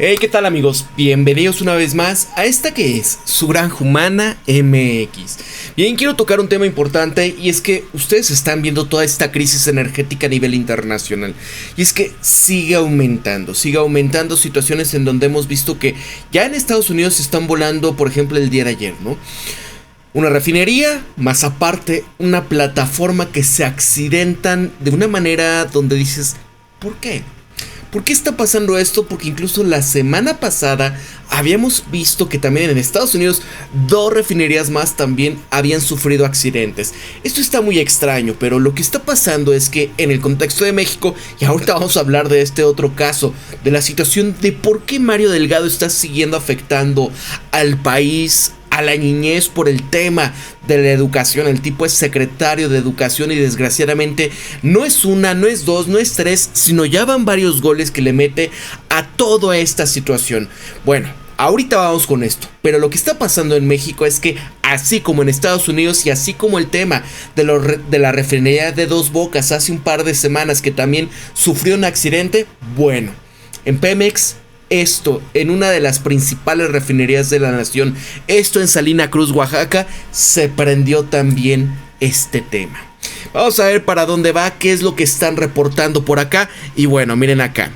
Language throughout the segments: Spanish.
Hey, ¿qué tal amigos? Bienvenidos una vez más a esta que es su Granja Humana MX. Bien, quiero tocar un tema importante y es que ustedes están viendo toda esta crisis energética a nivel internacional. Y es que sigue aumentando situaciones en donde hemos visto que ya en Estados Unidos se están volando, por ejemplo, el día de ayer, ¿no? Una refinería, más aparte, una plataforma que se accidentan de una manera donde dices, ¿por qué? ¿Por qué está pasando esto? Porque incluso la semana pasada habíamos visto que también en Estados Unidos 2 refinerías más también habían sufrido accidentes. Esto está muy extraño, pero lo que está pasando es que en el contexto de México, y ahorita vamos a hablar de este otro caso, de la situación de por qué Mario Delgado está siguiendo afectando al país, a la niñez por el tema de la educación. El tipo es secretario de educación y desgraciadamente no es una, no es dos, no es tres, sino ya van varios goles que le mete a toda esta situación. Bueno, ahorita vamos con esto, pero lo que está pasando en México es que así como en Estados Unidos y así como el tema de la refinería de Dos Bocas hace un par de semanas que también sufrió un accidente, bueno, en Pemex, esto en una de las principales refinerías de la nación, esto en Salina Cruz, Oaxaca, se prendió también este tema. Vamos a ver para dónde va, qué es lo que están reportando por acá. Y bueno, miren acá,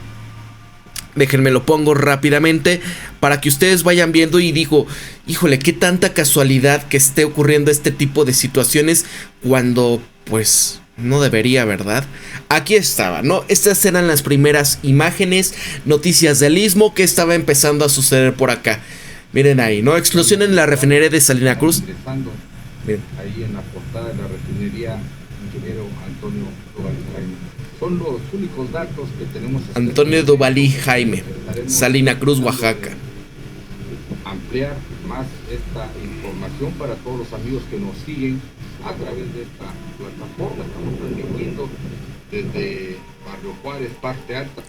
déjenme lo pongo rápidamente para que ustedes vayan viendo. Y digo, híjole, qué tanta casualidad que esté ocurriendo este tipo de situaciones cuando pues no debería, ¿verdad? Aquí estaba, ¿no? Estas eran las primeras imágenes, noticias del Istmo que estaba empezando a suceder por acá. Miren ahí, ¿no? Explosión en la refinería de Salina Cruz. Miren. Ahí en la portada de la refinería, ingeniero Antonio Dovalí Jaime. Son los únicos datos que tenemos. Antonio Dovalí Jaime, Salina Cruz, Oaxaca. Ampliar más esta información para todos los amigos que nos siguen a través de esta plataforma. Estamos transmitiendo desde Barrio Juárez, parte alta.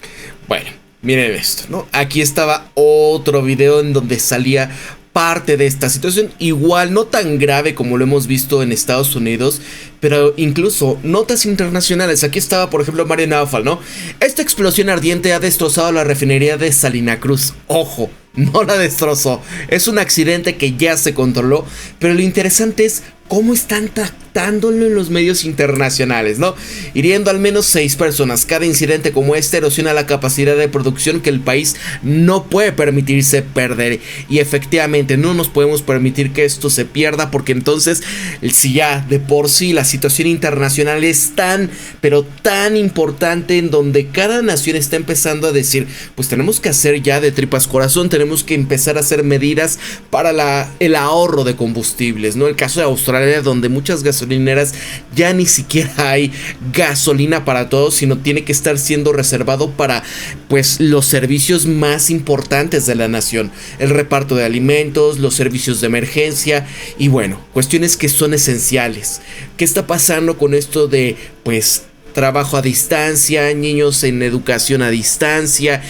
Bueno, miren esto, ¿no? Aquí estaba otro video en donde salía parte de esta situación, igual no tan grave como lo hemos visto en Estados Unidos, pero incluso notas internacionales. Aquí estaba, por ejemplo, Mario Naufal, ¿no? Esta explosión ardiente ha destrozado la refinería de Salina Cruz. Ojo, no la destrozó, es un accidente que ya se controló, pero lo interesante es cómo están tratándolo en los medios internacionales, ¿no? Hiriendo al menos 6 personas. Cada incidente como este erosiona la capacidad de producción que el país no puede permitirse perder. Y efectivamente no nos podemos permitir que esto se pierda, porque entonces, si ya de por sí la situación internacional es tan, pero tan importante, en donde cada nación está empezando a decir, pues tenemos que hacer ya de tripas corazón, tenemos que empezar a hacer medidas para el ahorro de combustibles, ¿no? El caso de Australia, donde muchas gasolineras ya ni siquiera hay gasolina para todos, sino tiene que estar siendo reservado para pues los servicios más importantes de la nación, el reparto de alimentos, los servicios de emergencia y bueno, cuestiones que son esenciales. ¿Qué está pasando con esto de pues trabajo a distancia, niños en educación a distancia?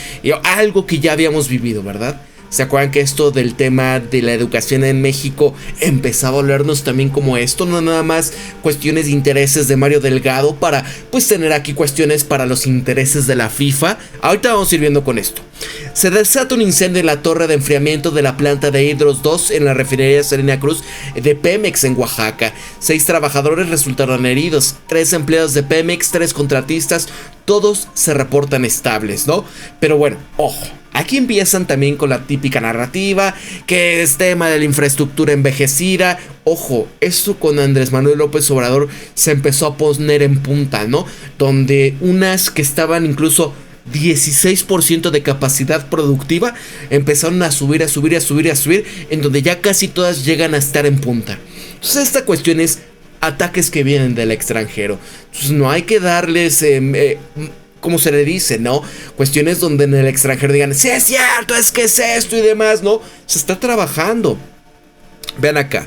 Algo que ya habíamos vivido, ¿verdad? ¿Se acuerdan que esto del tema de la educación en México empezaba a olernos también como esto? No nada más cuestiones de intereses de Mario Delgado para pues tener aquí cuestiones para los intereses de la FIFA. Ahorita vamos a ir viendo con esto. Se desata un incendio en la torre de enfriamiento de la planta de Hidros 2 en la refinería de Salina Cruz de Pemex en Oaxaca. 6 trabajadores resultaron heridos, 3 empleados de Pemex, 3 contratistas, todos se reportan estables, ¿no? Pero bueno, ojo. Aquí empiezan también con la típica narrativa, que es tema de la infraestructura envejecida. Ojo, esto con Andrés Manuel López Obrador se empezó a poner en punta, ¿no? Donde unas que estaban incluso 16% de capacidad productiva empezaron a subir, en donde ya casi todas llegan a estar en punta. Entonces esta cuestión es ataques que vienen del extranjero. Entonces no hay que darles... como se le dice, ¿no? Cuestiones donde en el extranjero digan, sí es cierto, es que es esto y demás, ¿no? Se está trabajando. Vean acá.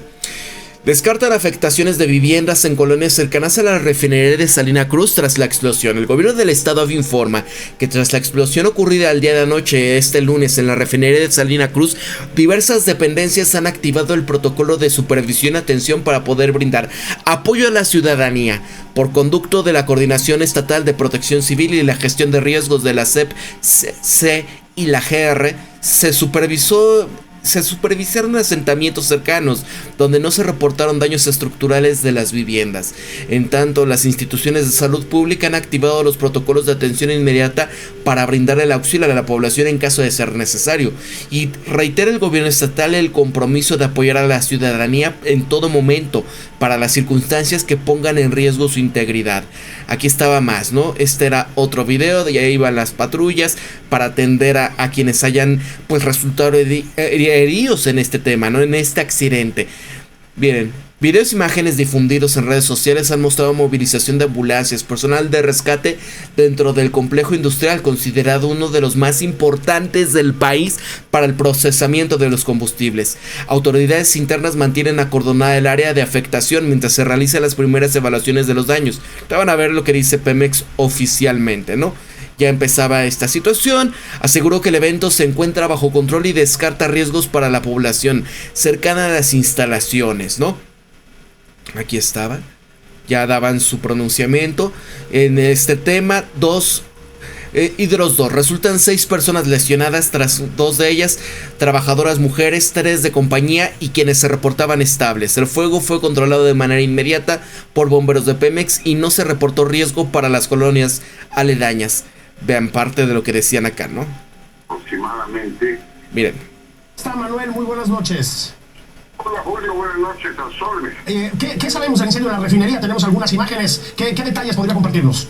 Descartan afectaciones de viviendas en colonias cercanas a la refinería de Salina Cruz tras la explosión. El gobierno del estado informa que tras la explosión ocurrida el día de anoche, este lunes, en la refinería de Salina Cruz, diversas dependencias han activado el protocolo de supervisión y atención para poder brindar apoyo a la ciudadanía por conducto de la Coordinación Estatal de Protección Civil y la Gestión de Riesgos de la CEP y la GR se supervisaron asentamientos cercanos, donde no se reportaron daños estructurales de las viviendas. En tanto, las instituciones de salud pública han activado los protocolos de atención inmediata para brindar el auxilio a la población en caso de ser necesario. Y reitera el gobierno estatal el compromiso de apoyar a la ciudadanía en todo momento para las circunstancias que pongan en riesgo su integridad. Aquí estaba más, ¿no? Este era otro video, de ahí iban las patrullas para atender a quienes hayan pues resultado heridos en este tema, ¿no? En este accidente. Miren, videos e imágenes difundidos en redes sociales han mostrado movilización de ambulancias, personal de rescate dentro del complejo industrial, considerado uno de los más importantes del país para el procesamiento de los combustibles. Autoridades internas mantienen acordonada el área de afectación mientras se realizan las primeras evaluaciones de los daños. Van a ver lo que dice Pemex oficialmente, ¿no? Ya empezaba esta situación, aseguró que el evento se encuentra bajo control y descarta riesgos para la población cercana a las instalaciones, ¿no? Aquí estaba, ya daban su pronunciamiento en este tema. Hidros 2, resultan 6 personas lesionadas, tras 2 de ellas trabajadoras mujeres, 3 de compañía y quienes se reportaban estables. El fuego fue controlado de manera inmediata por bomberos de Pemex y no se reportó riesgo para las colonias aledañas. Vean parte de lo que decían acá, ¿no? Aproximadamente. Miren. Está Manuel, muy buenas noches. Hola Julio, buenas noches, Alsolmes. ¿Qué sabemos del incendio de la refinería? Tenemos algunas imágenes. ¿Qué detalles podría compartirnos?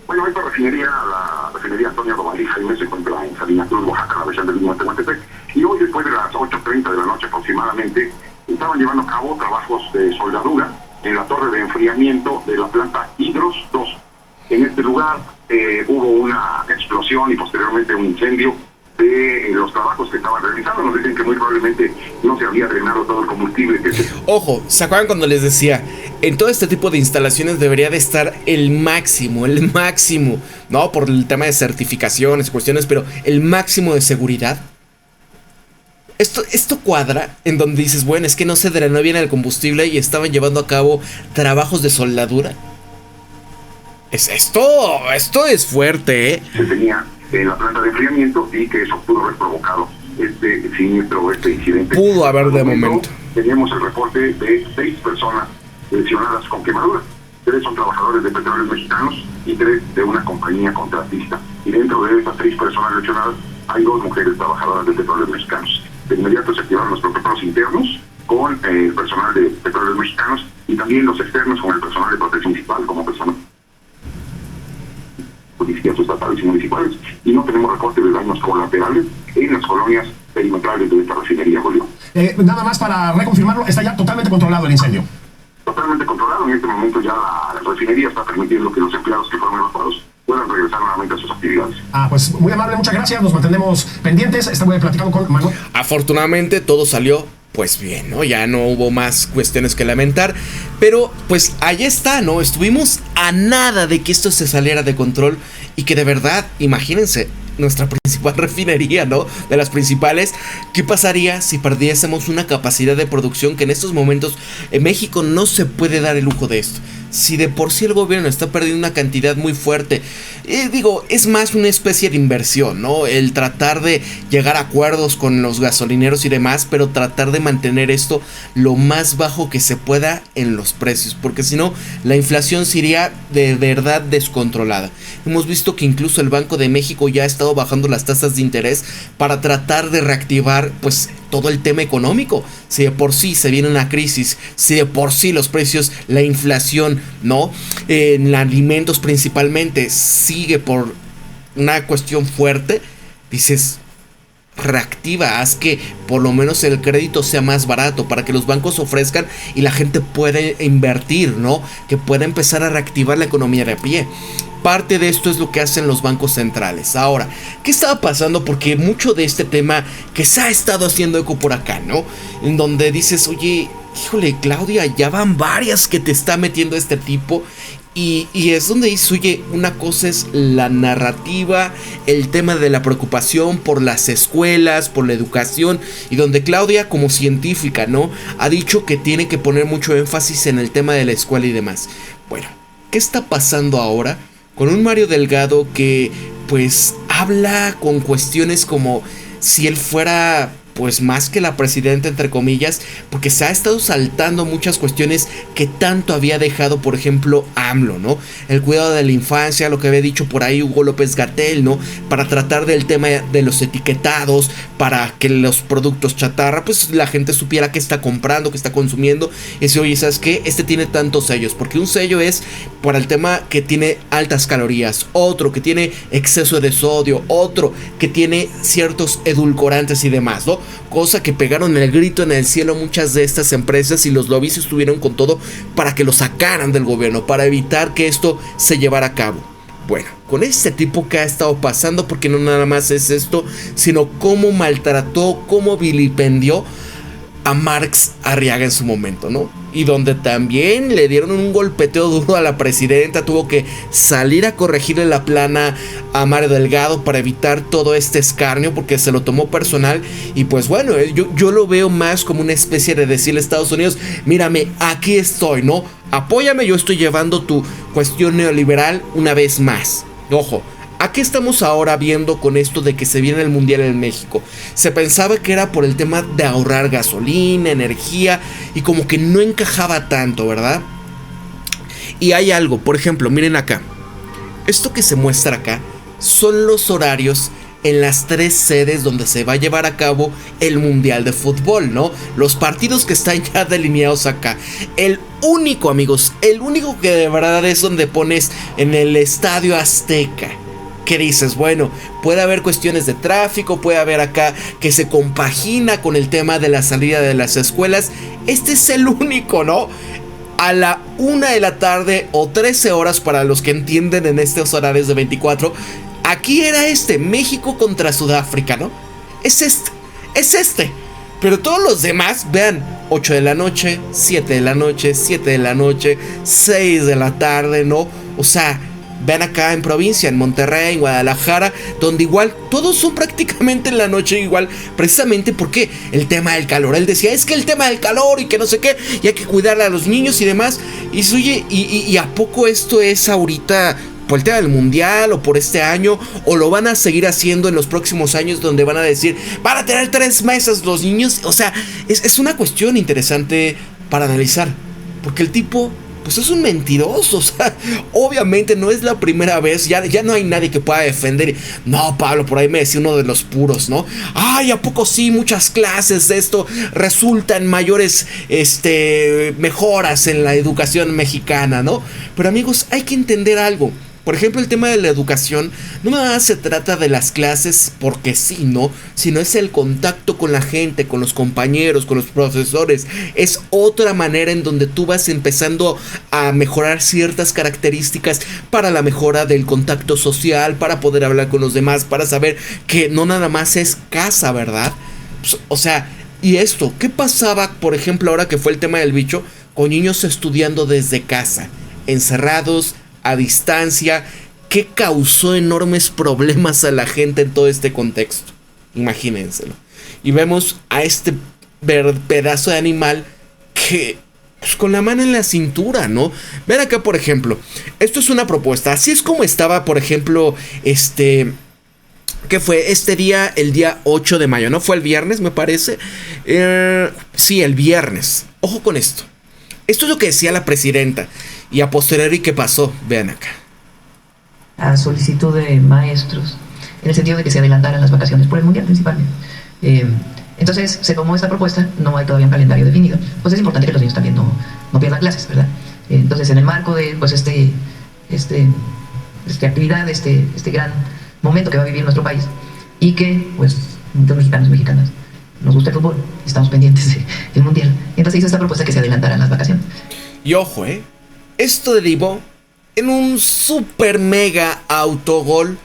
Bueno, esta refinería, la refinería Antonio Dovalí Jaime, se encuentra en Salina Cruz, Oaxaca, la región del mismo Tehuantepec. Y hoy, después de las 8:30 de la noche aproximadamente, estaban llevando a cabo trabajos de soldadura en la torre de enfriamiento de la planta Hidros 2. En este lugar hubo una explosión y posteriormente un incendio de los trabajos que estaban realizando. Nos dicen que muy probablemente no se había drenado todo el combustible que se... Ojo, ¿se acuerdan cuando les decía? En todo este tipo de instalaciones debería de estar el máximo, no por el tema de certificaciones y cuestiones, pero el máximo de seguridad. Esto cuadra en donde dices, bueno, es que no se drenó bien el combustible y estaban llevando a cabo trabajos de soldadura. Esto es fuerte, ¿eh? Se tenía en la planta de enfriamiento y que eso pudo haber provocado este siniestro, este incidente. Pudo haber de momento. Teníamos el reporte de 6 personas lesionadas con quemaduras. 3 son trabajadores de Petróleos Mexicanos y 3 de una compañía contratista. Y dentro de esas 6 personas lesionadas hay 2 mujeres trabajadoras de Petróleos Mexicanos. De inmediato se activaron los protocolos internos con el personal de Petróleos Mexicanos y también los externos con el personal de protección municipal como personal policías estatales y municipales, y no tenemos reportes de daños colaterales en las colonias perimetrales de esta refinería, Julio. Nada más para reconfirmarlo, está ya totalmente controlado el incendio. Totalmente controlado. En este momento ya la refinería está permitiendo que los empleados que fueron evacuados puedan regresar nuevamente a sus actividades. Pues muy amable, muchas gracias, nos mantendremos pendientes. Estamos platicando con Manuel. Afortunadamente todo salió pues bien, ¿no? Ya no hubo más cuestiones que lamentar, pero pues ahí está, ¿no? Estuvimos a nada de que esto se saliera de control y que de verdad, imagínense, nuestra principal refinería, ¿no? De las principales, ¿qué pasaría si perdiésemos una capacidad de producción que en estos momentos en México no se puede dar el lujo de esto? Si de por sí el gobierno está perdiendo una cantidad muy fuerte, es más una especie de inversión, ¿no? El tratar de llegar a acuerdos con los gasolineros y demás, pero tratar de mantener esto lo más bajo que se pueda en los precios, porque si no, la inflación se iría de verdad descontrolada. Hemos visto que incluso el Banco de México ya ha estado bajando las tasas de interés para tratar de reactivar, pues, todo el tema económico. Si de por sí se viene una crisis, si de por sí los precios, la inflación, ¿no? En alimentos principalmente sigue por una cuestión fuerte, dices, reactiva, haz que por lo menos el crédito sea más barato para que los bancos ofrezcan y la gente pueda invertir, ¿no? Que pueda empezar a reactivar la economía de a pie. Parte de esto es lo que hacen los bancos centrales. Ahora, ¿qué estaba pasando? Porque mucho de este tema que se ha estado haciendo eco por acá, ¿no? En donde dices, oye, híjole, Claudia, ya van varias que te está metiendo este tipo. Y es donde dices, oye, una cosa es la narrativa, el tema de la preocupación por las escuelas, por la educación, y donde Claudia, como científica, ¿no? Ha dicho que tiene que poner mucho énfasis en el tema de la escuela y demás. Bueno, ¿qué está pasando ahora con un Mario Delgado que pues habla con cuestiones como si él fuera pues más que la presidenta, entre comillas, porque se ha estado saltando muchas cuestiones que tanto había dejado, por ejemplo, AMLO, ¿no? El cuidado de la infancia, lo que había dicho por ahí Hugo López-Gatell, ¿no? Para tratar del tema de los etiquetados, para que los productos chatarra, pues la gente supiera qué está comprando, qué está consumiendo, y decir, oye, ¿sabes qué? Este tiene tantos sellos, porque un sello es para el tema que tiene altas calorías, otro que tiene exceso de sodio, otro que tiene ciertos edulcorantes y demás, ¿no? Cosa que pegaron el grito en el cielo muchas de estas empresas, y los lobbies estuvieron con todo para que lo sacaran del gobierno, para evitar que esto se llevara a cabo. Bueno, con este tipo que ha estado pasando, porque no nada más es esto, sino cómo maltrató, cómo vilipendió a Marx Arriaga en su momento, ¿no? Y donde también le dieron un golpeteo duro a la presidenta, tuvo que salir a corregirle la plana a Mario Delgado para evitar todo este escarnio, porque se lo tomó personal. Y pues bueno, yo lo veo más como una especie de decirle a Estados Unidos, mírame, aquí estoy, ¿no? Apóyame, yo estoy llevando tu cuestión neoliberal una vez más. Ojo, ¿a qué estamos ahora viendo con esto de que se viene el Mundial en México? Se pensaba que era por el tema de ahorrar gasolina, energía, y como que no encajaba tanto, ¿verdad? Y hay algo, por ejemplo, miren acá. Esto que se muestra acá son los horarios en las 3 sedes donde se va a llevar a cabo el Mundial de Fútbol, ¿no? Los partidos que están ya delineados acá. El único, amigos, el único que de verdad es donde pones en el Estadio Azteca. ¿Qué dices? Bueno, puede haber cuestiones de tráfico, puede haber acá que se compagina con el tema de la salida de las escuelas. Este es el único, ¿no? A la 1 de la tarde o 13 horas para los que entienden en estos horarios de 24. Aquí era México contra Sudáfrica, ¿no? Es este. Pero todos los demás, vean, 8 de la noche, 7 de la noche, 7 de la noche, 6 de la tarde, ¿no? O sea, vean acá en provincia, en Monterrey, en Guadalajara, donde igual todos son prácticamente en la noche igual, precisamente porque el tema del calor. Él decía, es que el tema del calor y que no sé qué, y hay que cuidar a los niños y demás. Y oye, ¿y a poco esto es ahorita por el tema del mundial o por este año? ¿O lo van a seguir haciendo en los próximos años, donde van a decir, van a tener 3 meses los niños? O sea, es una cuestión interesante para analizar, porque el tipo pues es un mentiroso. O sea, obviamente no es la primera vez. Ya no hay nadie que pueda defender. No, Pablo, por ahí me decía uno de los puros, ¿no? Ay, ¿a poco sí? Muchas clases de esto resultan mayores mejoras en la educación mexicana, ¿no? Pero amigos, hay que entender algo. Por ejemplo, el tema de la educación no nada más se trata de las clases porque sí, ¿no? Sino es el contacto con la gente, con los compañeros, con los profesores. Es otra manera en donde tú vas empezando a mejorar ciertas características para la mejora del contacto social, para poder hablar con los demás, para saber que no nada más es casa, ¿verdad? Pues, o sea, y esto, ¿qué pasaba, por ejemplo, ahora que fue el tema del bicho, con niños estudiando desde casa, encerrados, a distancia? Que causó enormes problemas a la gente en todo este contexto. Imagínenselo. Y vemos a este pedazo de animal que pues, con la mano en la cintura, ¿no? Ven acá, por ejemplo, esto es una propuesta. Así es como estaba, por ejemplo, ¿qué fue? Este día, el día 8 de mayo, ¿no? Fue el viernes, me parece. Sí, el viernes. Ojo con esto. Esto es lo que decía la presidenta. Y a posteriori, ¿qué pasó? Vean acá. A solicitud de maestros, en el sentido de que se adelantaran las vacaciones por el mundial principalmente. Entonces se tomó esta propuesta, no hay todavía un calendario definido, pues es importante que los niños también no pierdan clases, ¿verdad? Entonces en el marco de pues esta actividad, este gran momento que va a vivir nuestro país, y que pues muchos mexicanos y mexicanas nos gusta el fútbol y estamos pendientes del mundial, entonces hizo esta propuesta que se adelantaran las vacaciones. Y ojo, esto derivó en un super mega autogol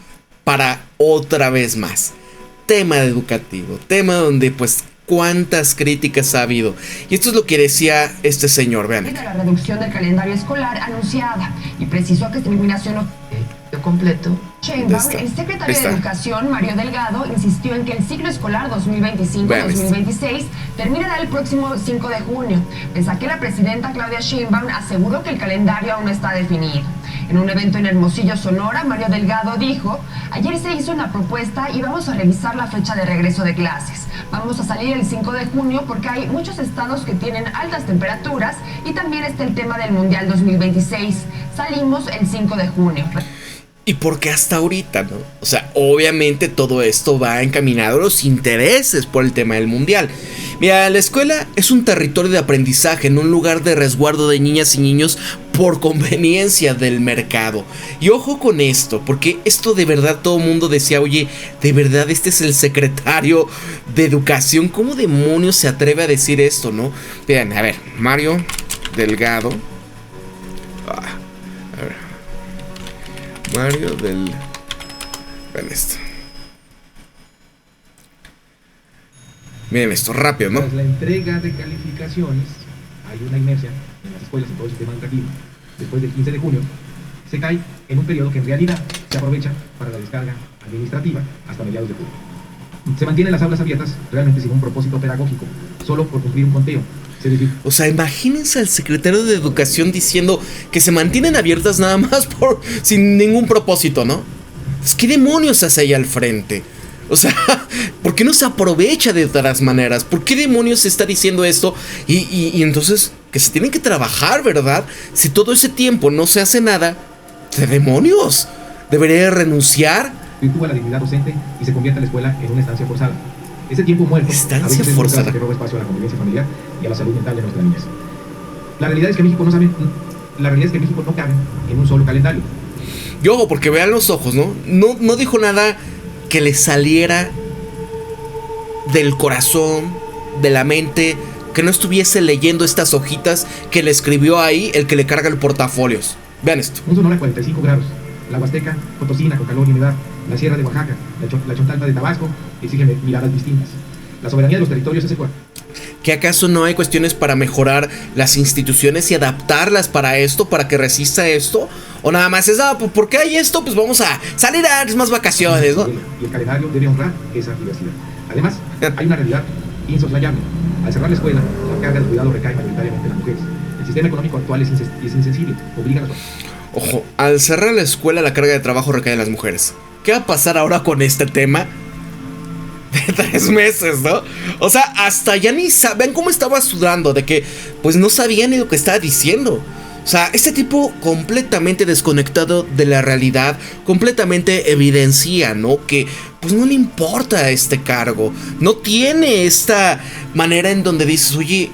para otra vez más. Tema educativo, tema donde pues cuántas críticas ha habido. Y esto es lo que decía este señor, vean. La reducción del calendario escolar anunciada y precisó que esta eliminación completo. Sheinbaum, el secretario de Educación, Mario Delgado, insistió en que el ciclo escolar 2025-2026 terminará el próximo 5 de junio, pese a que la presidenta Claudia Sheinbaum aseguró que el calendario aún no está definido. En un evento en Hermosillo, Sonora, Mario Delgado dijo: ayer se hizo una propuesta y vamos a revisar la fecha de regreso de clases. Vamos a salir el 5 de junio porque hay muchos estados que tienen altas temperaturas y también está el tema del Mundial 2026. Salimos el 5 de junio. Y porque hasta ahorita, ¿no? O sea, obviamente todo esto va encaminado a los intereses por el tema del mundial. Mira, la escuela es un territorio de aprendizaje, no un lugar de resguardo de niñas y niños por conveniencia del mercado. Y ojo con esto, porque esto de verdad todo el mundo decía: oye, de verdad este es el secretario de Educación. ¿Cómo demonios se atreve a decir esto, no? Vean, a ver, Mario Delgado. A ver. Mario del... Vean esto. Miren esto, rápido, ¿no? Tras la entrega de calificaciones, hay una inercia en las escuelas, en todo el sistema educativo. Después del 15 de junio, se cae en un periodo que en realidad se aprovecha para la descarga administrativa hasta mediados de julio. Se mantienen las aulas abiertas realmente sin un propósito pedagógico, solo por cumplir un conteo. O sea, imagínense al secretario de Educación diciendo que se mantienen abiertas nada más sin ningún propósito, ¿no? ¿Qué demonios hace ahí al frente? O sea, ¿por qué no se aprovecha de otras maneras? ¿Por qué demonios se está diciendo esto? Y entonces, que se tienen que trabajar, ¿verdad? Si todo ese tiempo no se hace nada, ¿qué demonios? ¿Debería renunciar? Virtúa la dignidad docente y se convierte a la escuela en una estancia forzada. Ese tiempo muerto estancia forzada que roba espacio a la convivencia familiar y a la salud mental de nuestras niñas. La realidad es que México no cabe en un solo calendario. Yo, porque vean los ojos, ¿no? No dijo nada que le saliera del corazón, de la mente, que no estuviese leyendo estas hojitas que le escribió ahí el que le carga el portafolios. Vean esto. Un Sonora a 45 grados, la Huasteca Potosina con calor y humedad, la Sierra de Oaxaca, la Chontalpa de Tabasco exigen miradas distintas. La soberanía de los territorios es ecuatoriana. ¿Que acaso no hay cuestiones para mejorar las instituciones y adaptarlas para esto, para que resista esto? ¿O nada más es, pues ¿por qué hay esto? Pues vamos a salir a más vacaciones, ¿no? Y el calendario debe honrar esa diversidad. Además, hay una realidad insoslayable. Al cerrar la escuela, la carga de cuidado recae mayoritariamente en las mujeres. El sistema económico actual es insensible, obliga a las... Ojo, al cerrar la escuela, la carga de trabajo recae en las mujeres. ¿Qué va a pasar ahora con este tema? De 3 meses, ¿no? O sea, hasta ya ni saben cómo estaba sudando, de que pues no sabía ni lo que estaba diciendo. O sea, este tipo completamente desconectado de la realidad, completamente evidencia, ¿no? Que pues no le importa este cargo. No tiene esta manera en donde dices, oye,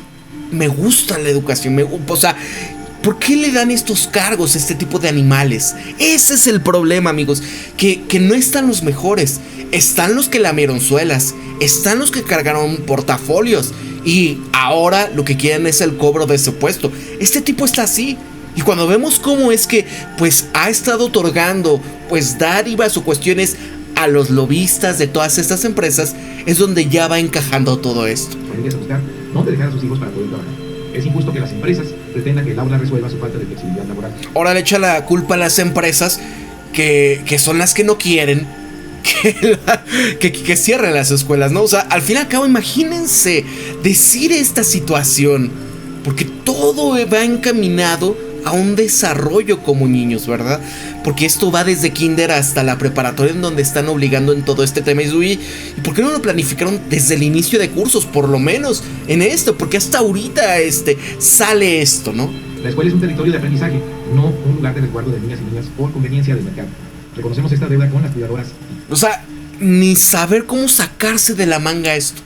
me gusta la educación, o sea, ¿por qué le dan estos cargos a este tipo de animales? Ese es el problema, amigos, que no están los mejores. Están los que lamieron suelas, están los que cargaron portafolios y ahora lo que quieren es el cobro de ese puesto. Este tipo está así. Y cuando vemos cómo es que pues ha estado otorgando pues dádivas o cuestiones a los lobistas de todas estas empresas, es donde ya va encajando todo esto. ¿Dónde dejar a sus hijos para poder trabajar? Es injusto que las empresas pretendan que el aula resuelva su falta de flexibilidad laboral. Ahora le echa la culpa a las empresas que son las que no quieren que cierren las escuelas, ¿no? O sea, al fin y al cabo, imagínense decir esta situación, porque todo va encaminado a un desarrollo como niños, ¿verdad? Porque esto va desde kinder hasta la preparatoria, en donde están obligando en todo este tema. ¿Y por qué no lo planificaron desde el inicio de cursos, por lo menos en esto? Porque hasta ahorita sale esto, ¿no? La escuela es un territorio de aprendizaje, no un lugar de resguardo de niñas y niñas por conveniencia del mercado. Reconocemos esta deuda con las cuidadoras. O sea, ni saber cómo sacarse de la manga esto.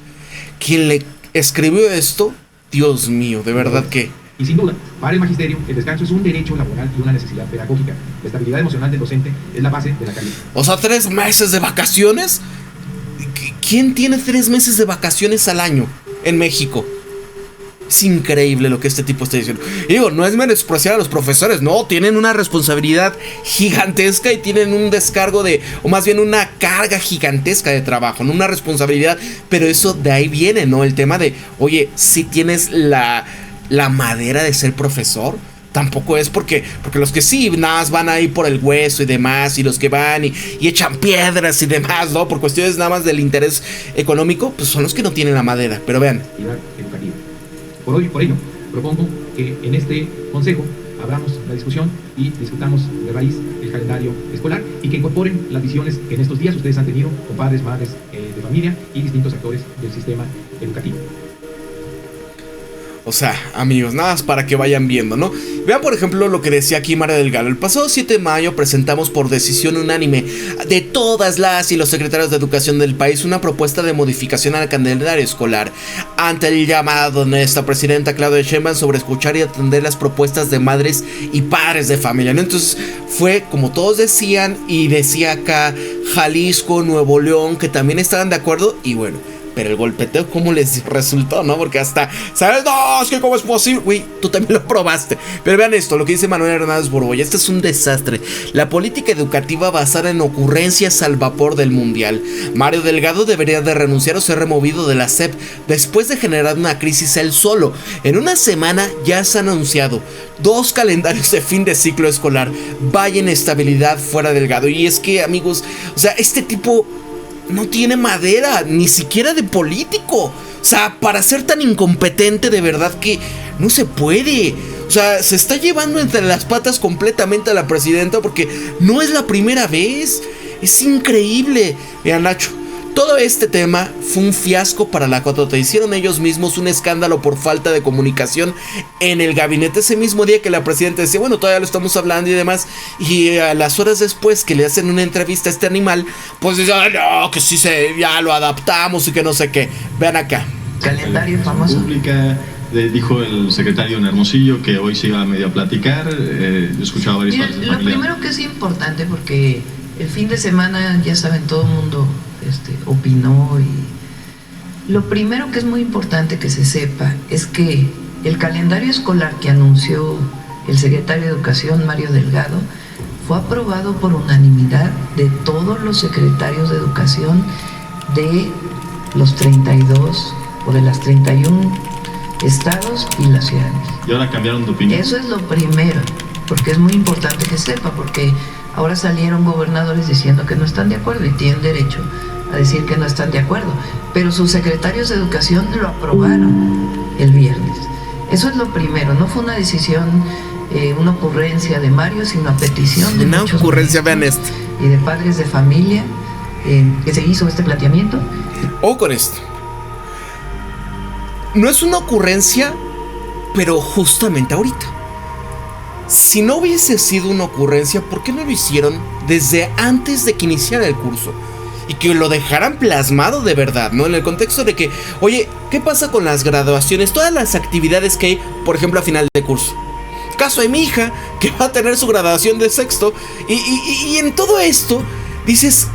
Quien le escribió esto, Dios mío, de verdad que... Y sin duda, para el magisterio, el descanso es un derecho laboral y una necesidad pedagógica. La estabilidad emocional del docente es la base de la calidad. O sea, 3 meses de vacaciones. ¿Quién tiene 3 meses de vacaciones al año en México? Es increíble lo que este tipo está diciendo. Y digo, no es menospreciar a los profesores, no, tienen una responsabilidad gigantesca y tienen un descargo o más bien una carga gigantesca de trabajo, no una responsabilidad, pero eso de ahí viene, ¿no? El tema de, oye, si tienes la madera de ser profesor. Tampoco es porque los que sí nada más van ahí por el hueso y demás, y los que van y echan piedras y demás, ¿no? Por cuestiones nada más del interés económico, pues son los que no tienen la madera. Pero vean. Por ello, propongo que en este consejo abramos la discusión y discutamos de raíz el calendario escolar y que incorporen las visiones que en estos días ustedes han tenido con padres, madres de familia y distintos actores del sistema educativo. O sea, amigos, nada más para que vayan viendo, ¿no? Vean, por ejemplo, lo que decía aquí Mario Delgado. El pasado 7 de mayo presentamos por decisión unánime de todas las y los secretarios de educación del país una propuesta de modificación al calendario escolar. Ante el llamado de nuestra presidenta Claudia Sheinbaum sobre escuchar y atender las propuestas de madres y padres de familia, ¿no? Entonces fue como todos decían, y decía acá Jalisco, Nuevo León, que también estaban de acuerdo. Y bueno, pero el golpeteo, ¿cómo les resultó, no? Porque hasta, ¿sabes? No, es que ¿cómo es posible? Güey, tú también lo probaste. Pero vean esto, lo que dice Manuel Hernández Borbolla. Este es un desastre. La política educativa basada en ocurrencias al vapor del mundial. Mario Delgado debería de renunciar o ser removido de la SEP después de generar una crisis él solo. En una semana ya se han anunciado 2 calendarios de fin de ciclo escolar. Vaya inestabilidad fuera Delgado. Y es que, amigos, o sea, este tipo no tiene madera, ni siquiera de político. O sea, para ser tan incompetente, de verdad que no se puede. O sea, se está llevando entre las patas completamente a la presidenta, porque no es la primera vez. Es increíble. Vean, Nacho, todo este tema fue un fiasco para la 4T. Hicieron ellos mismos un escándalo por falta de comunicación en el gabinete ese mismo día que la presidenta decía, bueno, todavía lo estamos hablando y demás. Y a las horas después que le hacen una entrevista a este animal, pues dice, no, que sí ya lo adaptamos y que no sé qué. Vean acá. Calendario famoso. Pública, dijo el secretario en Hermosillo que hoy se iba a medio a platicar. Yo escuchaba varios padres de familia. Lo primero que es importante, porque el fin de semana, ya saben, todo el mundo opinó, y lo primero que es muy importante que se sepa es que el calendario escolar que anunció el secretario de Educación, Mario Delgado, fue aprobado por unanimidad de todos los secretarios de Educación de los 32 o de las 31 estados y las ciudades. ¿Y ahora cambiaron de opinión? Eso es lo primero, porque es muy importante que sepa, porque ahora salieron gobernadores diciendo que no están de acuerdo y tienen derecho a decir que no están de acuerdo, pero sus secretarios de educación lo aprobaron el viernes. Eso es lo primero, no fue una decisión, una ocurrencia de Mario, sino una petición de una ocurrencia, vean esto, y de padres de familia, que se hizo este planteamiento. O con esto, no es una ocurrencia, pero justamente ahorita. Si no hubiese sido una ocurrencia, ¿por qué no lo hicieron desde antes de que iniciara el curso? Y que lo dejaran plasmado de verdad, ¿no? En el contexto de que, oye, ¿qué pasa con las graduaciones? Todas las actividades que hay, por ejemplo, a final de curso. Caso de mi hija, que va a tener su graduación de sexto. Y en todo esto, dices,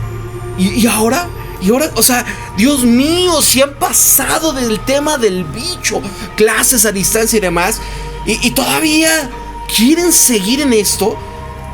¿y ahora? Y ahora, o sea, Dios mío, si han pasado del tema del bicho, clases a distancia y demás, y todavía quieren seguir en esto.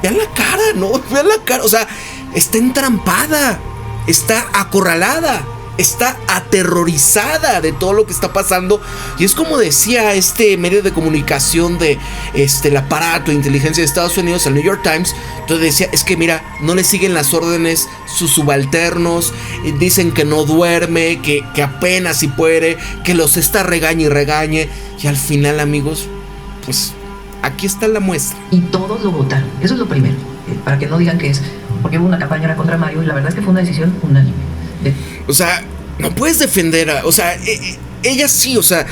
Vean la cara, ¿no? Vean la cara, o sea, está entrampada, está acorralada, está aterrorizada de todo lo que está pasando. Y es como decía este medio de comunicación de el aparato de inteligencia de Estados Unidos, el New York Times. Entonces decía, es que mira, no le siguen las órdenes sus subalternos, dicen que no duerme, que apenas si puede, que los está regañe y regañe. Y al final, amigos, pues aquí está la muestra. Y todos lo votaron, eso es lo primero, para que no digan que es porque hubo una campaña contra Mario, y la verdad es que fue una decisión unánime. O sea, no puedes defender a... O sea, ella sí, o sea...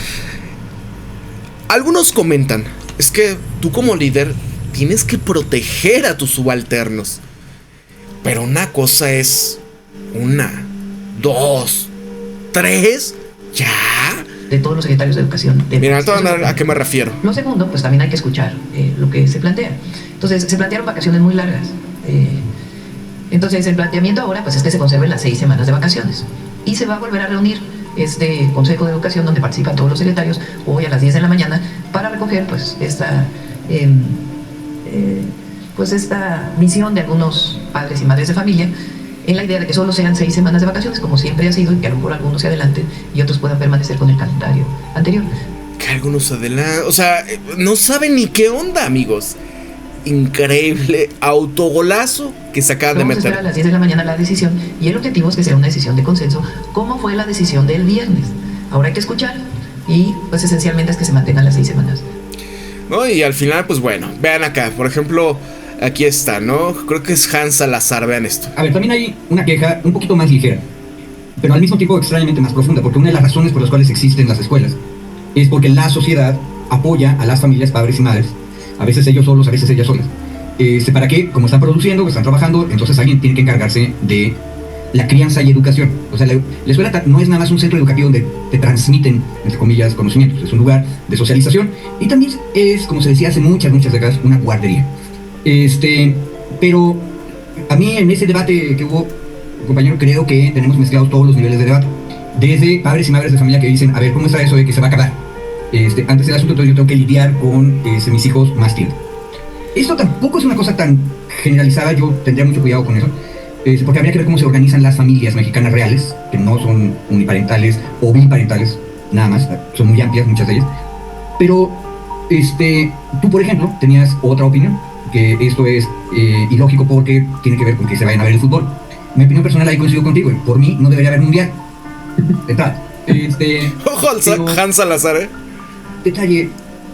Algunos comentan, es que tú como líder tienes que proteger a tus subalternos. Pero una cosa es 1, 2, 3, ya. De todos los secretarios de educación. Mira, ¿a qué me refiero? Lo segundo, pues también hay que escuchar lo que se plantea. Entonces, se plantearon vacaciones muy largas. Entonces, el planteamiento ahora, pues es que se conserven las 6 semanas de vacaciones. Y se va a volver a reunir este Consejo de Educación, donde participan todos los secretarios, hoy a las 10 de la mañana, para recoger, pues, esta misión de algunos padres y madres de familia, en la idea de que solo sean 6 semanas de vacaciones, como siempre ha sido, y que a lo mejor algunos se adelanten y otros puedan permanecer con el calendario anterior. Que algunos se adelanten, o sea, no saben ni qué onda, amigos. Increíble autogolazo que se acaban de meter. Vamos a esperar a las 10 de la mañana la decisión, y el objetivo es que sea una decisión de consenso, como fue la decisión del viernes. Ahora hay que escuchar, y pues esencialmente es que se mantengan las 6 semanas. ¿no? Y al final, pues bueno, vean acá, por ejemplo, aquí está, ¿no? Creo que es Hans Salazar, vean esto. A ver, también hay una queja un poquito más ligera, pero al mismo tiempo extrañamente más profunda, porque una de las razones por las cuales existen las escuelas es porque la sociedad apoya a las familias, padres y madres, a veces ellos solos, a veces ellas solas, para que, como están produciendo, están trabajando, entonces alguien tiene que encargarse de la crianza y educación. O sea, la escuela no es nada más un centro educativo donde te transmiten, entre comillas, conocimientos, es un lugar de socialización y también es, como se decía hace muchas décadas, una guardería. Pero a mí en ese debate que hubo, compañero, creo que tenemos mezclados todos los niveles de debate. Desde padres y madres de familia que dicen, a ver, ¿cómo está eso de que se va a acabar? Antes del asunto, entonces yo tengo que lidiar con mis hijos más tiempo. Esto tampoco es una cosa tan generalizada, yo tendría mucho cuidado con eso, porque habría que ver cómo se organizan las familias mexicanas reales, que no son uniparentales o biparentales, nada más, son muy amplias muchas de ellas. Pero tú, por ejemplo, tenías otra opinión, que esto es ilógico porque tiene que ver con que se vayan a ver el fútbol. Mi opinión personal ahí coincido contigo, por mí no debería haber mundial. Ojo al Hans Salazar, Detalle,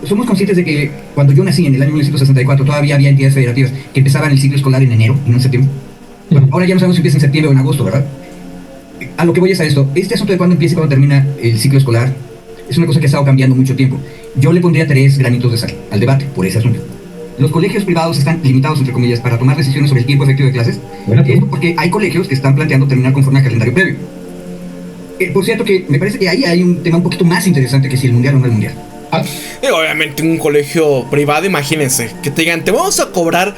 somos conscientes de que cuando yo nací en el año 1964 todavía había entidades federativas que empezaban el ciclo escolar en enero y no en septiembre. Bueno, ahora ya no sabemos si empieza en septiembre o en agosto, ¿verdad? A lo que voy es a esto. Este asunto de cuándo empieza y cuándo termina el ciclo escolar es una cosa que ha estado cambiando mucho tiempo. Yo le pondría 3 granitos de sal al debate por ese asunto. Los colegios privados están limitados, entre comillas, para tomar decisiones sobre el tiempo efectivo de clases. Esto porque hay colegios que están planteando terminar conforme al calendario previo. Por cierto que me parece que ahí hay un tema un poquito más interesante que si el mundial o no el mundial. Y obviamente un colegio privado, imagínense, que te digan, te vamos a cobrar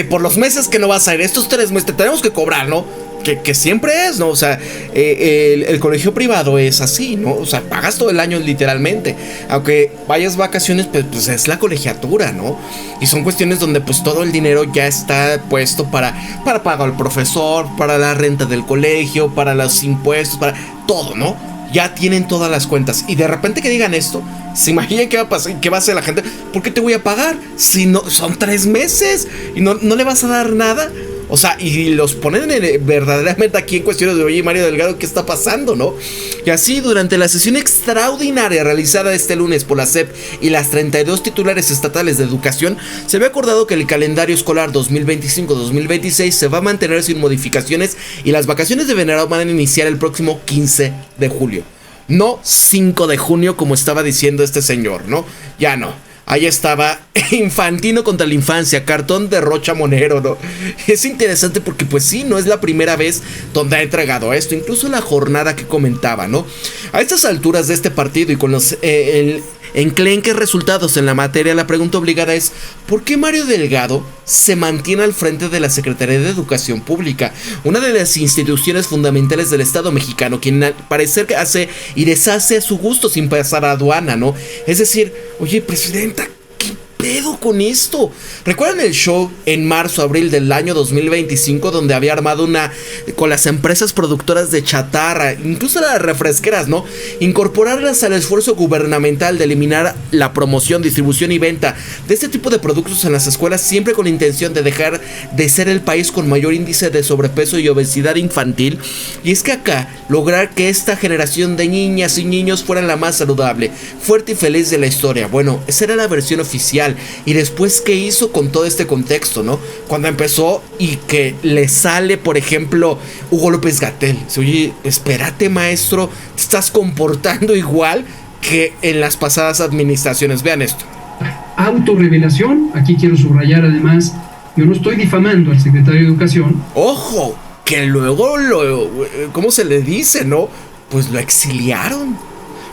por los meses que no vas a ir, estos 3 meses te tenemos que cobrar, ¿no? Que siempre es, ¿no? O sea, el colegio privado es así, ¿no? O sea, pagas todo el año literalmente. Aunque vayas vacaciones, pues es la colegiatura, ¿no? Y son cuestiones donde pues todo el dinero ya está puesto para pagar al profesor, para la renta del colegio, para los impuestos, para todo, ¿no? Ya tienen todas las cuentas. Y de repente que digan esto, ¿se imaginan qué va a pasar? ¿Qué va a hacer la gente? ¿Por qué te voy a pagar? Si no, son 3 meses y no le vas a dar nada. O sea, y los ponen verdaderamente aquí en cuestiones de, oye, Mario Delgado, ¿qué está pasando, no? Y así, durante la sesión extraordinaria realizada este lunes por la SEP y las 32 titulares estatales de educación, se había acordado que el calendario escolar 2025-2026 se va a mantener sin modificaciones y las vacaciones de verano van a iniciar el próximo 15 de julio. No 5 de junio como estaba diciendo este señor, ¿no? Ya no. Ahí estaba Infantino contra la infancia, cartón de Rocha Monero, ¿no? Es interesante porque pues sí, no es la primera vez donde ha entregado esto, incluso la jornada que comentaba, ¿no? A estas alturas de este partido y con los enclenques resultados en la materia, la pregunta obligada es ¿por qué Mario Delgado se mantiene al frente de la Secretaría de Educación Pública? Una de las instituciones fundamentales del Estado mexicano, quien al parecer hace y deshace a su gusto sin pasar a aduana, ¿no? Es decir, oye, presidenta, ¿qué pedo con esto? ¿Recuerdan el show en marzo, abril del año 2025 donde había armado con las empresas productoras de chatarra, incluso las refresqueras, ¿no? Incorporarlas al esfuerzo gubernamental de eliminar la promoción, distribución y venta de este tipo de productos en las escuelas, siempre con la intención de dejar de ser el país con mayor índice de sobrepeso y obesidad infantil? Y es que acá, lograr que esta generación de niñas y niños fueran la más saludable, fuerte y feliz de la historia. Bueno, esa era la versión oficial. Y después, ¿qué hizo con todo este contexto, no? Cuando empezó y que le sale, por ejemplo, Hugo López-Gatell. Oye, espérate, maestro, te estás comportando igual que en las pasadas administraciones. Vean esto. Autorrevelación. Aquí quiero subrayar además, yo no estoy difamando al secretario de Educación. Ojo, que luego ¿cómo se le dice, no? Pues lo exiliaron.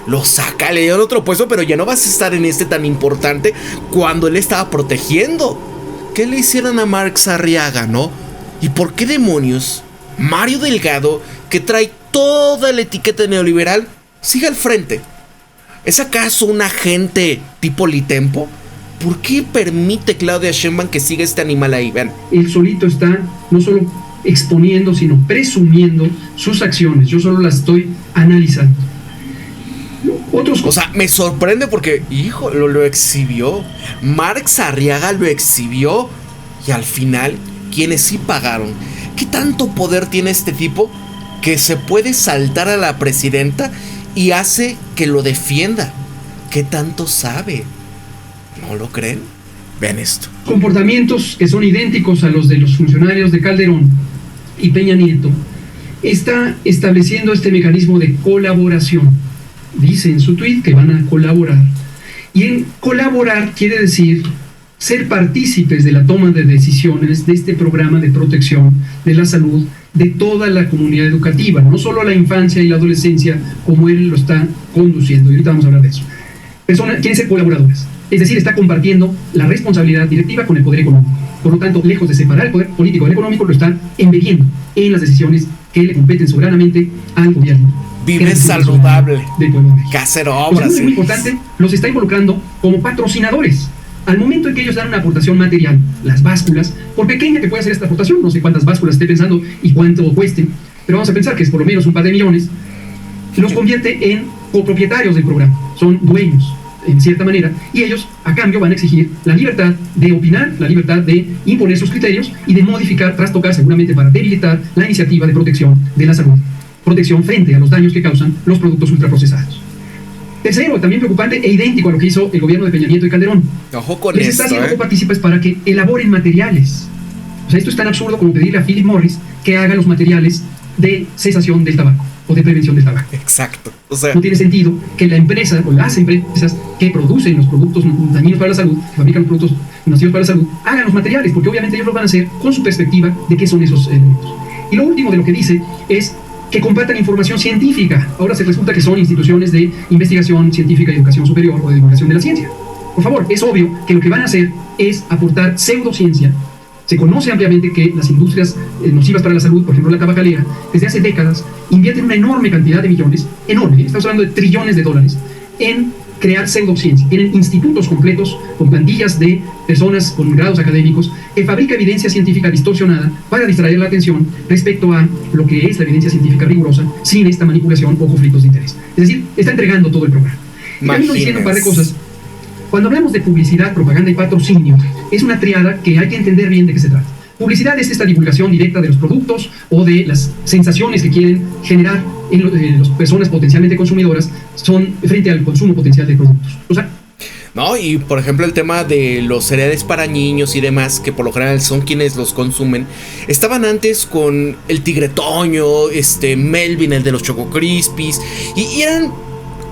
Lo saca, le dieron otro puesto, pero ya no vas a estar en tan importante cuando él estaba protegiendo. ¿Qué le hicieron a Marx Arriaga, no? ¿Y por qué demonios Mario Delgado, que trae toda la etiqueta neoliberal, sigue al frente? ¿Es acaso un agente tipo Litempo? ¿Por qué permite Claudia Sheinbaum que siga este animal ahí? Vean. Él solito está no solo exponiendo, sino presumiendo sus acciones. Yo solo las estoy analizando. O sea, me sorprende porque, hijo, lo exhibió. Marx Arriaga lo exhibió. Y al final, quienes sí pagaron. ¿Qué tanto poder tiene este tipo que se puede saltar a la presidenta y hace que lo defienda? ¿Qué tanto sabe? ¿No lo creen? Vean esto. Comportamientos que son idénticos a los de los funcionarios de Calderón y Peña Nieto, está estableciendo este mecanismo de colaboración. Dice en su tuit que van a colaborar. Y en colaborar quiere decir ser partícipes de la toma de decisiones de este programa de protección de la salud de toda la comunidad educativa, no solo la infancia y la adolescencia como él lo está conduciendo. Y ahorita vamos a hablar de eso. Quieren ser colaboradores. Es decir, está compartiendo la responsabilidad directiva con el poder económico. Por lo tanto, lejos de separar el poder político del económico, lo está embebiendo en las decisiones que le competen soberanamente al gobierno. Vive saludable. Que hacer obras. Es muy importante, los está involucrando como patrocinadores. Al momento en que ellos dan una aportación material, las básculas, por pequeña que pueda ser esta aportación, no sé cuántas básculas esté pensando y cuánto cueste, pero vamos a pensar que es por lo menos un par de millones, los convierte en copropietarios del programa. Son dueños, en cierta manera, y ellos a cambio van a exigir la libertad de opinar, la libertad de imponer sus criterios y de modificar, trastocar seguramente para debilitar la iniciativa de protección de la salud, protección frente a los daños que causan los productos ultraprocesados. Tercero, también preocupante e idéntico a lo que hizo el gobierno de Peña Nieto y Calderón. Ojo con les está haciendo copartícipes para que elaboren materiales. O sea, esto es tan absurdo como pedirle a Philip Morris que haga los materiales de cesación del tabaco o de prevención del tabaco. Exacto. O sea, no tiene sentido que la empresa o las empresas que producen los productos dañinos para la salud, que fabrican los productos nocivos para la salud, hagan los materiales, porque obviamente ellos lo van a hacer con su perspectiva de qué son esos elementos. Y lo último de lo que dice es que compartan información científica. Ahora se resulta que son instituciones de investigación científica y educación superior o de divulgación de la ciencia. Por favor, es obvio que lo que van a hacer es aportar pseudociencia. Se conoce ampliamente que las industrias nocivas para la salud, por ejemplo la tabacalera, desde hace décadas invierten una enorme cantidad de millones, enorme, estamos hablando de trillones de dólares, en crear pseudociencia. Tienen institutos completos con plantillas de personas con grados académicos que fabrica evidencia científica distorsionada para distraer la atención respecto a lo que es la evidencia científica rigurosa sin esta manipulación o conflictos de interés. Es decir, está entregando todo el programa. Y termino diciendo un par de cosas. Cuando hablamos de publicidad, propaganda y patrocinio, es una triada que hay que entender bien de qué se trata. Publicidad es esta divulgación directa de los productos o de las sensaciones que quieren generar en las personas potencialmente consumidoras son frente al consumo potencial de productos. O sea, no, y por ejemplo el tema de los cereales para niños y demás, que por lo general son quienes los consumen, estaban antes con el Tigre Toño, Melvin, el de los Choco Crispies, y eran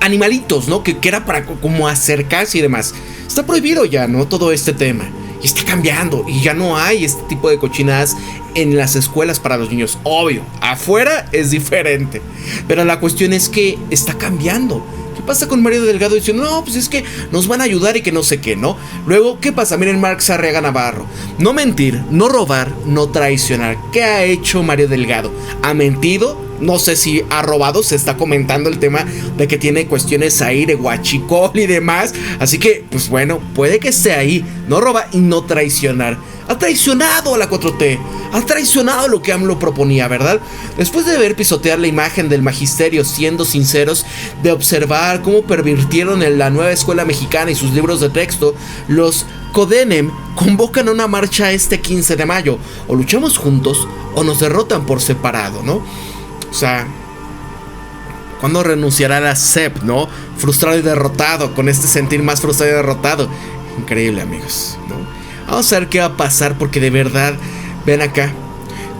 animalitos, ¿no? Que era para como acercarse y demás. Está prohibido ya, ¿no? Todo este tema. Y está cambiando. Y ya no hay este tipo de cochinadas en las escuelas para los niños. Obvio, afuera es diferente. Pero la cuestión es que está cambiando. ¿Qué pasa con Mario Delgado diciendo, no, pues es que nos van a ayudar y que no sé qué, ¿no? Luego, ¿qué pasa? Miren, Marx Arriaga Navarro. No mentir, no robar, no traicionar. ¿Qué ha hecho Mario Delgado? ¿Ha mentido? No sé si ha robado, se está comentando el tema de que tiene cuestiones ahí de huachicol y demás. Así que, pues bueno, puede que esté ahí. No roba y no traicionar. Ha traicionado a la 4T. Ha traicionado lo que AMLO proponía, ¿verdad? Después de ver pisotear la imagen del magisterio, siendo sinceros, de observar cómo pervirtieron en la nueva escuela mexicana y sus libros de texto, los Codenem convocan una marcha este 15 de mayo. O luchamos juntos o nos derrotan por separado, ¿no? O sea, ¿cuándo renunciará la SEP, no? Frustrado y derrotado, con este sentir más frustrado y derrotado. Increíble, amigos, ¿no? Vamos a ver qué va a pasar, porque de verdad, ven acá.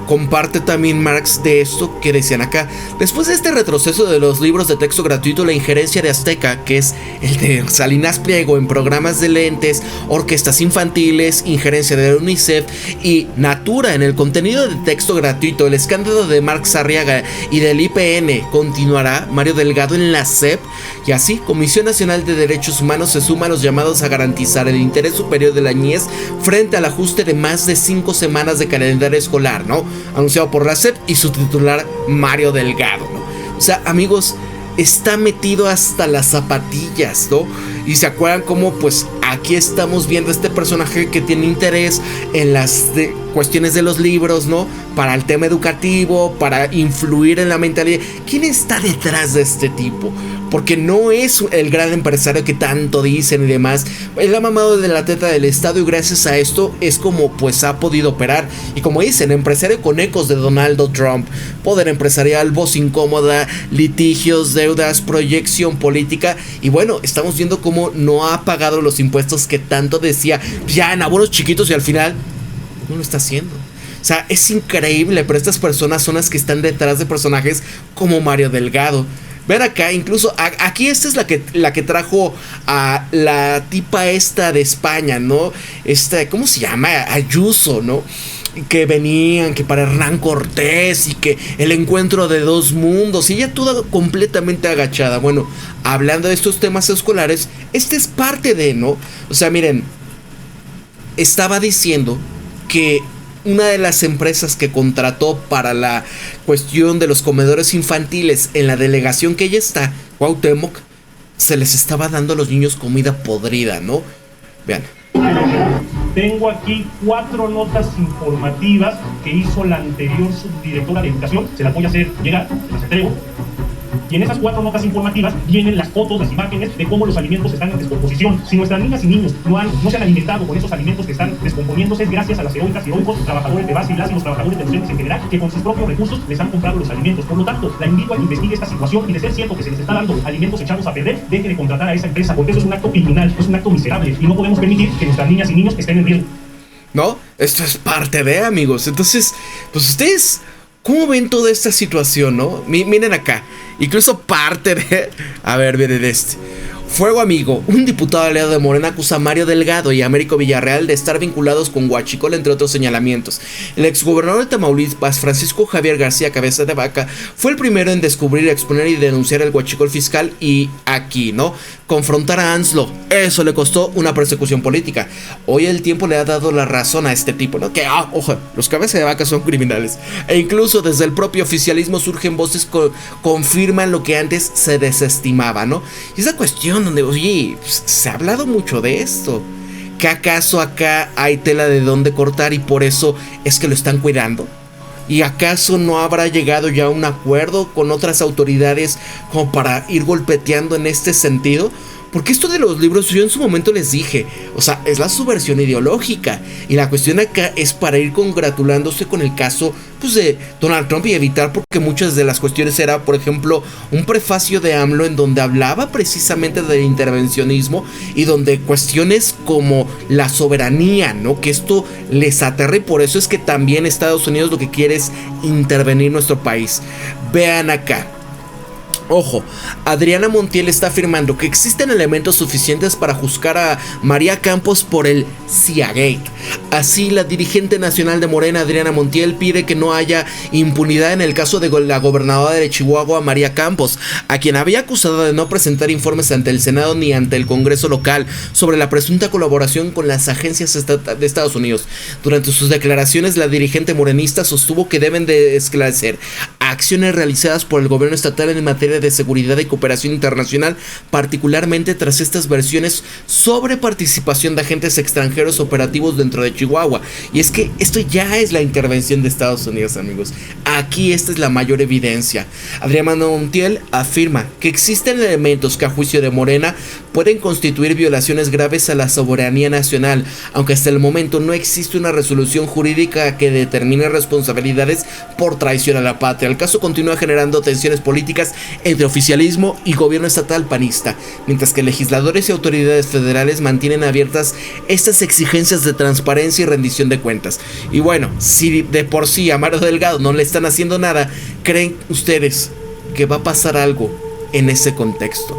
Comparte también Marx de esto que decían acá. Después de este retroceso de los libros de texto gratuito, la injerencia de Azteca, que es el de Salinas Pliego en programas de lentes, orquestas infantiles, injerencia de UNICEF y Natura en el contenido de texto gratuito, el escándalo de Marx Arriaga y del IPN, continuará Mario Delgado en la SEP, y así Comisión Nacional de Derechos Humanos se suma a los llamados a garantizar el interés superior de la niñez frente al ajuste de más de 5 semanas de calendario escolar, ¿no? Anunciado por la SEP y su titular Mario Delgado, ¿no? O sea, amigos, está metido hasta las zapatillas, ¿no? Y se acuerdan cómo, pues, aquí estamos viendo este personaje que tiene interés en las cuestiones de los libros, ¿no? Para el tema educativo, para influir en la mentalidad. ¿Quién está detrás de este tipo? Porque no es el gran empresario que tanto dicen y demás. Él ha mamado de la teta del Estado y gracias a esto es como pues ha podido operar. Y como dicen, empresario con ecos de Donald Trump. Poder empresarial, voz incómoda, litigios, deudas, proyección política. Y bueno, estamos viendo cómo no ha pagado los impuestos que tanto decía ya en abonos chiquitos y al final no lo está haciendo. O sea, es increíble, pero estas personas son las que están detrás de personajes como Mario Delgado. Ven acá, incluso aquí esta es la que trajo a la tipa esta de España, ¿no? ¿Cómo se llama? Ayuso, ¿no? Que venían, que para Hernán Cortés y que el encuentro de dos mundos y ella toda completamente agachada. Bueno, hablando de estos temas escolares, este es parte de, ¿no? O sea, miren, estaba diciendo que una de las empresas que contrató para la cuestión de los comedores infantiles en la delegación que ella está, Cuauhtémoc, se les estaba dando a los niños comida podrida, ¿no? Vean. Tengo aquí 4 notas informativas que hizo la anterior subdirectora de Educación. Se las voy a hacer llegar, se las entrego. Y en esas 4 notas informativas vienen las fotos, las imágenes de cómo los alimentos están en descomposición. Si nuestras niñas y niños no se han alimentado con esos alimentos que están descomponiéndose, es gracias a las heroicas y heroicos trabajadores de base y los trabajadores de los centros en general, que con sus propios recursos les han comprado los alimentos. Por lo tanto, la invito a que investigue esta situación y de ser cierto que se les está dando alimentos echados a perder, deje de contratar a esa empresa, porque eso es un acto criminal, es un acto miserable y no podemos permitir que nuestras niñas y niños estén en riesgo. ¿No? Esto es parte de, amigos. Entonces, pues ustedes, ¿cómo ven toda esta situación, no? Miren acá. Incluso parte de... A ver, miren este. Fuego amigo. Un diputado aliado de Morena acusa a Mario Delgado y a Américo Villarreal de estar vinculados con Huachicol, entre otros señalamientos. El exgobernador de Tamaulipas, Francisco Javier García Cabeza de Vaca, fue el primero en descubrir, exponer y denunciar el huachicol fiscal y aquí, ¿no? Confrontar a ANSLO. Eso le costó una persecución política. Hoy el tiempo le ha dado la razón a este tipo, ¿no? Que, ojo, los Cabeza de Vaca son criminales. E incluso desde el propio oficialismo surgen voces que confirman lo que antes se desestimaba, ¿no? Y esa cuestión donde, oye, se ha hablado mucho de esto. ¿Que acaso acá hay tela de dónde cortar y por eso es que lo están cuidando? ¿Y acaso no habrá llegado ya a un acuerdo con otras autoridades como para ir golpeteando en este sentido? Porque esto de los libros, yo en su momento les dije, o sea, es la subversión ideológica. Y la cuestión acá es para ir congratulándose con el caso, pues, de Donald Trump y evitar, porque muchas de las cuestiones era, por ejemplo, un prefacio de AMLO en donde hablaba precisamente del intervencionismo y donde cuestiones como la soberanía, ¿no? Que esto les aterra y por eso es que también Estados Unidos lo que quiere es intervenir en nuestro país. Vean acá. Ojo, Adriana Montiel está afirmando que existen elementos suficientes para juzgar a María Campos por el CIA-Gate. Así, la dirigente nacional de Morena, Adriana Montiel, pide que no haya impunidad en el caso de la gobernadora de Chihuahua, María Campos, a quien había acusado de no presentar informes ante el Senado ni ante el Congreso local sobre la presunta colaboración con las agencias de Estados Unidos. Durante sus declaraciones, la dirigente morenista sostuvo que deben de esclarecer acciones realizadas por el gobierno estatal en materia de seguridad y cooperación internacional, particularmente tras estas versiones sobre participación de agentes extranjeros operativos dentro de Chihuahua. Y es que esto ya es la intervención de Estados Unidos, amigos. Aquí esta es la mayor evidencia. Adriana Montiel afirma que existen elementos que a juicio de Morena pueden constituir violaciones graves a la soberanía nacional, aunque hasta el momento no existe una resolución jurídica que determine responsabilidades por traición a la patria. El caso continúa generando tensiones políticas entre oficialismo y gobierno estatal panista, mientras que legisladores y autoridades federales mantienen abiertas estas exigencias de transparencia y rendición de cuentas. Y bueno, si de por sí a Mario Delgado no le están haciendo nada, ¿creen ustedes que va a pasar algo en ese contexto?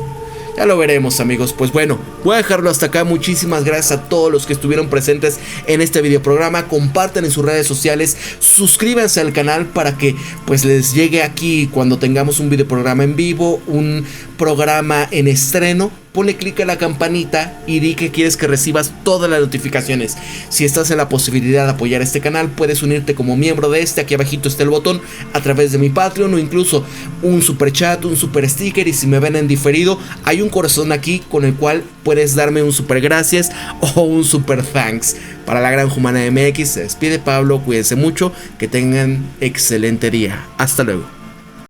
Ya lo veremos, amigos. Pues bueno, voy a dejarlo hasta acá. Muchísimas gracias a todos los que estuvieron presentes en este videoprograma. Compartan en sus redes sociales, suscríbanse al canal para que pues les llegue aquí cuando tengamos un videoprograma en vivo, un programa en estreno, ponle clic a la campanita y di que quieres que recibas todas las notificaciones. Si estás en la posibilidad de apoyar este canal, puedes unirte como miembro de este. Aquí abajito está el botón, a través de mi Patreon, o incluso un super chat, un super sticker. Y si me ven en diferido, hay un corazón aquí con el cual puedes darme un super gracias o un super thanks. Para la Granja Humana MX se despide Pablo, cuídense mucho, que tengan excelente día. Hasta luego.